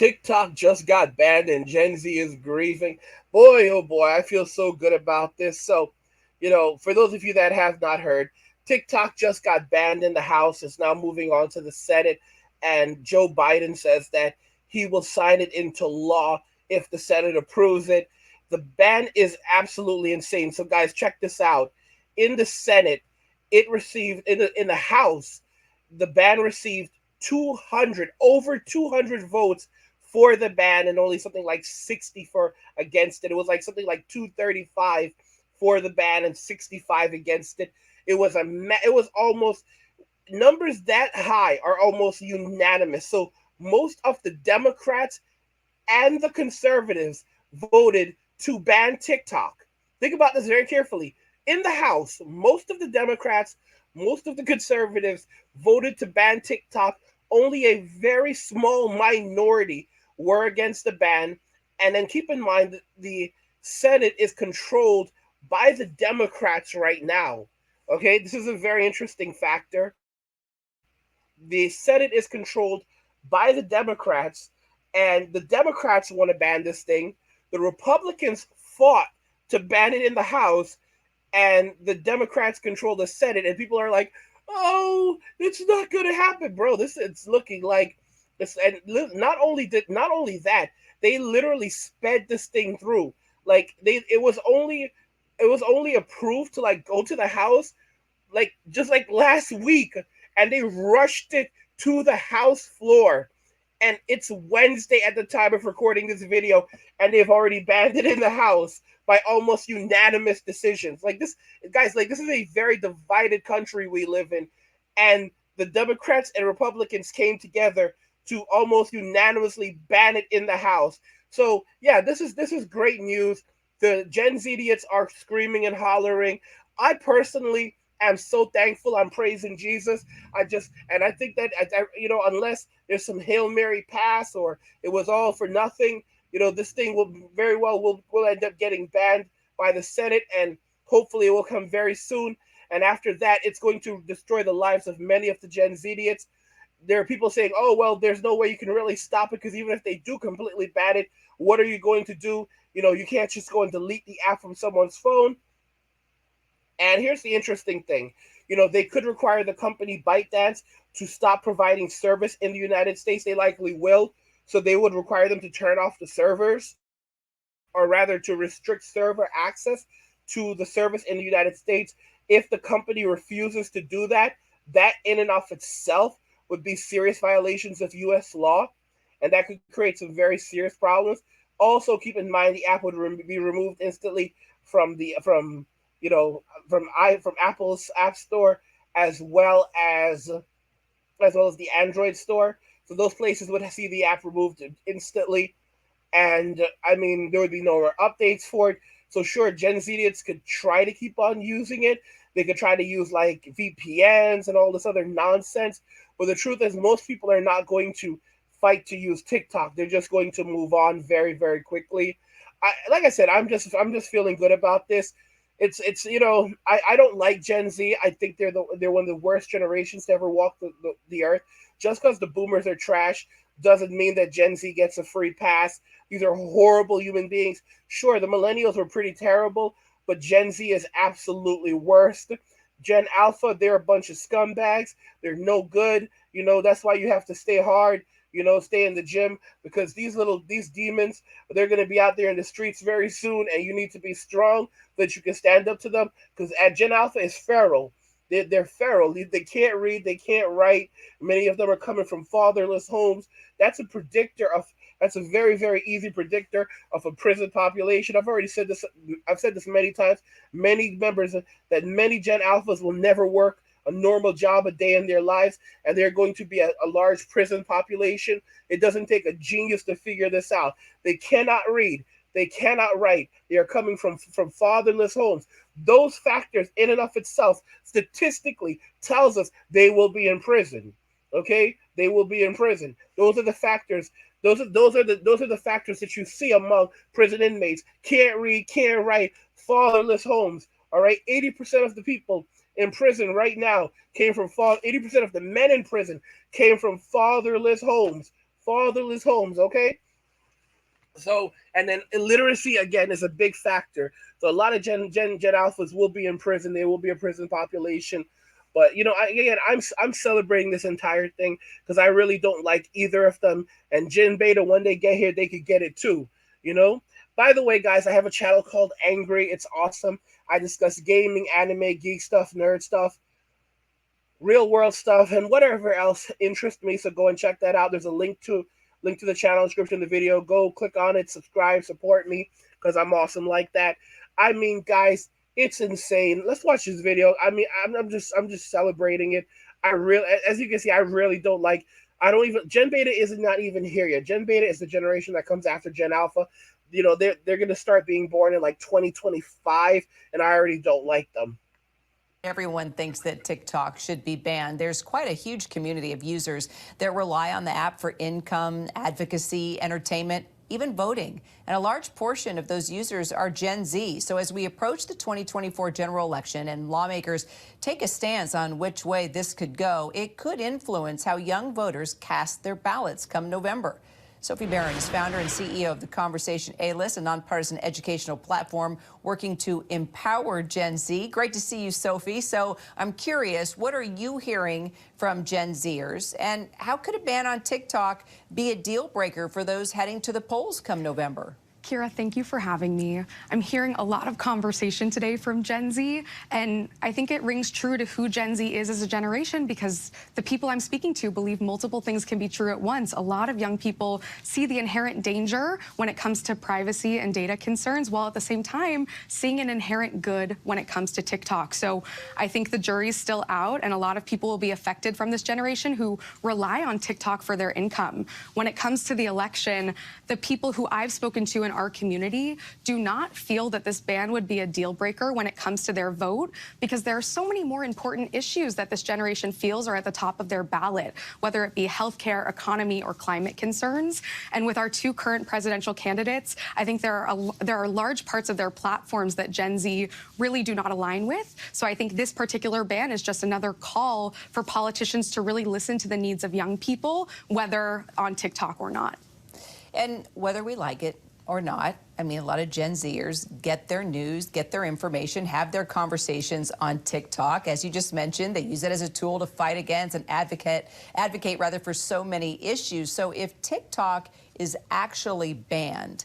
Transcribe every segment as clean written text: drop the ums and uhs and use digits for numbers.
TikTok just got banned and Gen Z is grieving. Boy, oh boy, I feel so good about this. So, for those of you that have not heard, TikTok just got banned in the House. It's now moving on to the Senate. And Joe Biden says that he will sign it into law if the Senate approves it. The ban is absolutely insane. So, guys, check this out. In the Senate, it received, in the House, the ban received 200, over 200 votes for the ban and only something like 60 for against it. It was like something like 235 for the ban and 65 against it. It was almost, numbers that high are almost unanimous. So most of the Democrats and the conservatives voted to ban TikTok. Think about this very carefully. In the House, most of the Democrats, most of the conservatives voted to ban TikTok. Only a very small minority were against the ban. And then keep in mind that the Senate is controlled by the Democrats right now. Okay, this is a very interesting factor. The Senate is controlled by the Democrats, and the Democrats want to ban this thing. The Republicans fought to ban it in the House, and the Democrats control the Senate. And people are like, "Oh, it's not going to happen, bro. This it's looking like this." And not only that, they literally sped this thing through. Like it was only approved to like go to the House like just like last week, and they rushed it to the House floor. And it's Wednesday at the time of recording this video, and they've already banned it in the House by almost unanimous decisions. Like this, guys, like this is a very divided country we live in, and the Democrats and Republicans came together to almost unanimously ban it in the House. So yeah, this is great news. The Gen Z idiots are screaming and hollering. I personally am so thankful. I'm praising Jesus. I think that unless there's some Hail Mary pass or it was all for nothing, this thing will very well will end up getting banned by the Senate, and hopefully it will come very soon. And after that, it's going to destroy the lives of many of the Gen Z idiots. There are people saying, "Oh well, there's no way you can really stop it because even if they do completely ban it, what are you going to do? You can't just go and delete the app from someone's phone." And here's the interesting thing. They could require the company ByteDance to stop providing service in the United States. They likely will. So they would require them to turn off the servers, or rather to restrict server access to the service in the United States. If the company refuses to do that, that in and of itself would be serious violations of US law, and that could create some very serious problems. Also, keep in mind the app would be removed instantly from the from from Apple's App Store, as well as the Android store. So those places would see the app removed instantly, and I mean there would be no more updates for it. So sure, Gen Z idiots could try to keep on using it. They could try to use like VPNs and all this other nonsense. But the truth is, most people are not going to fight to use TikTok. They're just going to move on very, very quickly. Like I said, I'm just feeling good about this. I don't like Gen Z. I think they're one of the worst generations to ever walk the earth. Just because the boomers are trash doesn't mean that Gen Z gets a free pass. These are horrible human beings. Sure, the millennials were pretty terrible, but Gen Z is absolutely worst. Gen Alpha, they're a bunch of scumbags. They're no good. That's why you have to stay hard. Stay in the gym, because these demons, they're going to be out there in the streets very soon, and you need to be strong so that you can stand up to them. Because at Gen Alpha is feral. They're feral. They can't read. They can't write. Many of them are coming from fatherless homes. That's a predictor of. That's a very, very easy predictor of a prison population. I've already said this. I've said this many times. Many members that many Gen Alphas will never work a normal job a day in their lives, and they're going to be a large prison population. It doesn't take a genius to figure this out. They cannot read. They cannot write. They are coming from fatherless homes. Those factors, in and of itself, statistically tells us they will be in prison. Okay, they will be in prison. Those are the factors. Those are the factors that you see among prison inmates. Can't read, can't write, fatherless homes. All right, 80% of the people in prison right now came from 80% of the men in prison came from fatherless homes. fatherless homes. Okay, so and then illiteracy again is a big factor. So a lot of Gen Alphas will be in prison. There will be a prison population. But I'm celebrating this entire thing because I really don't like either of them. And Gen Beta, when they get here, they could get it too. You know. By the way, guys, I have a channel called Angry. It's awesome. I discuss gaming, anime, geek stuff, nerd stuff, real world stuff, and whatever else interests me. So go and check that out. There's a link to the channel description of the video. Go click on it, subscribe, support me because I'm awesome like that. I mean, guys, it's insane. Let's watch this video. I mean, I'm just celebrating it. I really, as you can see, I really don't like. I don't even. Gen Beta is not even here yet. Gen Beta is the generation that comes after Gen Alpha. You know, they're gonna start being born in like 2025, and I already don't like them. Everyone thinks that TikTok should be banned. There's quite a huge community of users that rely on the app for income, advocacy, entertainment, even voting. And a large portion of those users are Gen Z. So as we approach the 2024 general election and lawmakers take a stance on which way this could go, it could influence how young voters cast their ballots come November. Sophie Barron is founder and CEO of the Conversation A-List, a nonpartisan educational platform working to empower Gen Z. Great to see you, Sophie. So I'm curious, what are you hearing from Gen Zers? And how could a ban on TikTok be a deal breaker for those heading to the polls come November? Kira, thank you for having me. I'm hearing a lot of conversation today from Gen Z, and I think it rings true to who Gen Z is as a generation because the people I'm speaking to believe multiple things can be true at once. A lot of young people see the inherent danger when it comes to privacy and data concerns, while at the same time seeing an inherent good when it comes to TikTok. So I think the jury's still out, and a lot of people will be affected from this generation who rely on TikTok for their income. When it comes to the election, the people who I've spoken to in our community do not feel that this ban would be a deal breaker when it comes to their vote because there are so many more important issues that this generation feels are at the top of their ballot, whether it be healthcare, economy, or climate concerns. And with our two current presidential candidates, I think there are large parts of their platforms that Gen Z really do not align with. So I think this particular ban is just another call for politicians to really listen to the needs of young people, whether on TikTok or not. And whether we like it or not, I mean, a lot of Gen Zers get their news, get their information, have their conversations on TikTok. As you just mentioned, they use it as a tool to fight against and advocate rather for so many issues. So if TikTok is actually banned,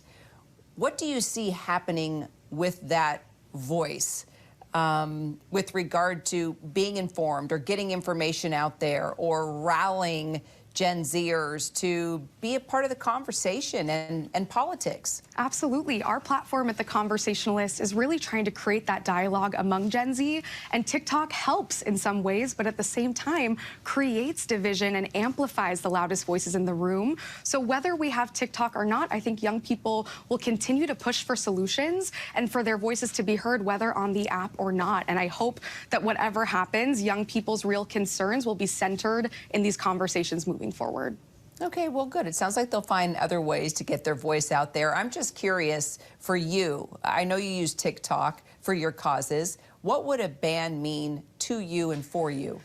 what do you see happening with that voice with regard to being informed or getting information out there or rallying Gen Zers to be a part of the conversation and politics? Absolutely. Our platform at The Conversationalist is really trying to create that dialogue among Gen Z, and TikTok helps in some ways, but at the same time creates division and amplifies the loudest voices in the room. So whether we have TikTok or not, I think young people will continue to push for solutions and for their voices to be heard, whether on the app or not. And I hope that whatever happens, young people's real concerns will be centered in these conversations moving forward. Okay, well, good. It sounds like they'll find other ways to get their voice out there. I'm just curious for you. I know you use TikTok for your causes. What would a ban mean to you and for you?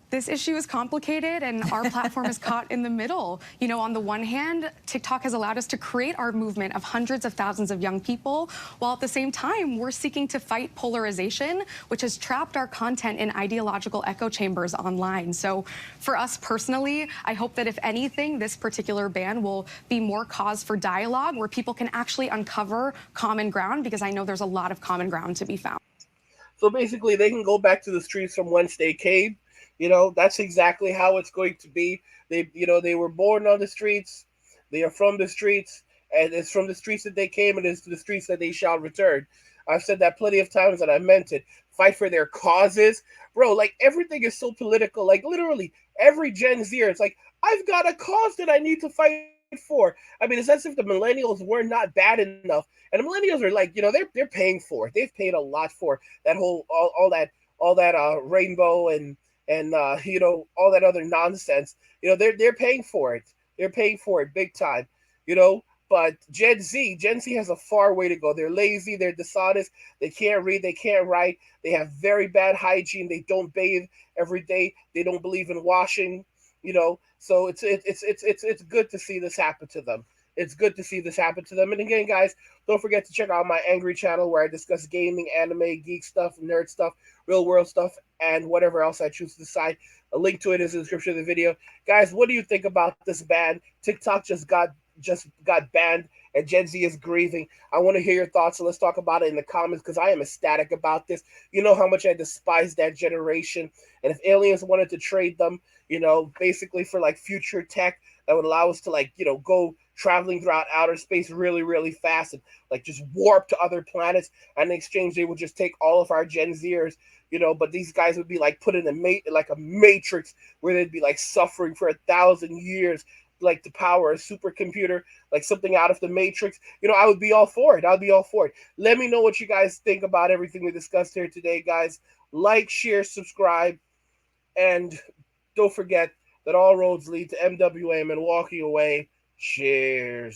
This issue is complicated, and our platform is caught in the middle. You know, on the one hand, TikTok has allowed us to create our movement of hundreds of thousands of young people, while at the same time, we're seeking to fight polarization, which has trapped our content in ideological echo chambers online. So for us personally, I hope that if anything, this particular ban will be more cause for dialogue where people can actually uncover common ground, because I know there's a lot of common ground to be found. So basically, they can go back to the streets from whence they came. You know, that's exactly how it's going to be. They were born on the streets. They are from the streets, and it's from the streets that they came, and it's to the streets that they shall return. I've said that plenty of times, and I meant it. Fight for their causes, bro. Like everything is so political. Like literally every Gen Zer, it's like I've got a cause that I need to fight for. I mean, it's as if the millennials were not bad enough, and the millennials are like, they're paying for it. They've paid a lot for that whole all that rainbow and all that other nonsense. They're paying for it. They're paying for it big time. But Gen Z has a far way to go. They're lazy. They're dishonest. They can't read. They can't write. They have very bad hygiene. They don't bathe every day. They don't believe in washing. So it's good to see this happen to them. It's good to see this happen to them. And again, guys, don't forget to check out my Angry channel where I discuss gaming, anime, geek stuff, nerd stuff, real world stuff, and whatever else I choose to decide. A link to it is in the description of the video. Guys, what do you think about this ban? TikTok just got banned and Gen Z is grieving. I want to hear your thoughts, so let's talk about it in the comments because I am ecstatic about this. You know how much I despise that generation. And if aliens wanted to trade them, basically for like future tech that would allow us to like, go traveling throughout outer space really, really fast and like just warp to other planets. And in exchange, they would just take all of our Gen Zers, but these guys would be like put in like a matrix where they'd be like suffering for 1,000 years, like to power a supercomputer, like something out of the Matrix. I would be all for it. I'd be all for it. Let me know what you guys think about everything we discussed here today, guys. Like, share, subscribe, and don't forget that all roads lead to MWA and walking away. Cheers.